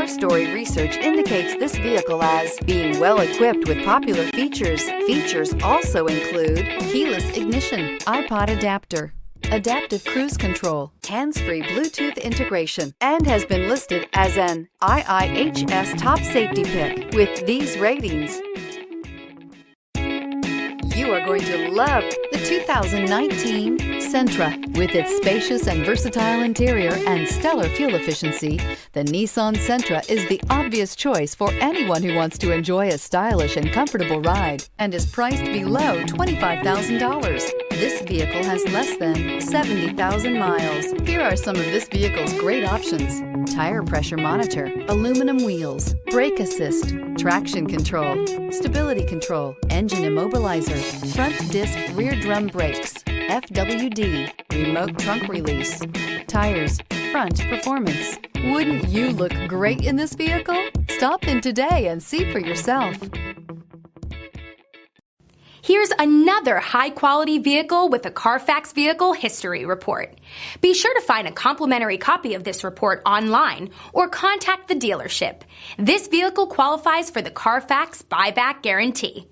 story research indicates this vehicle as being well equipped with popular features. Features also include keyless ignition, iPod adapter, adaptive cruise control, hands-free Bluetooth integration, and has been listed as an IIHS top safety pick. With these ratings, you are going to love the 2019 Sentra. With its spacious and versatile interior and stellar fuel efficiency, the Nissan Sentra is the obvious choice for anyone who wants to enjoy a stylish and comfortable ride and is priced below $25,000. This vehicle has less than 70,000 miles. Here are some of this vehicle's great options: tire pressure monitor, aluminum wheels, brake assist, traction control, stability control, engine immobilizer, front disc rear drum brakes, FWD, remote trunk release, tires, front performance. Wouldn't you look great in this vehicle? Stop in today and see for yourself. Here's another high-quality vehicle with a Carfax Vehicle History Report. Be sure to find a complimentary copy of this report online or contact the dealership. This vehicle qualifies for the Carfax Buyback Guarantee.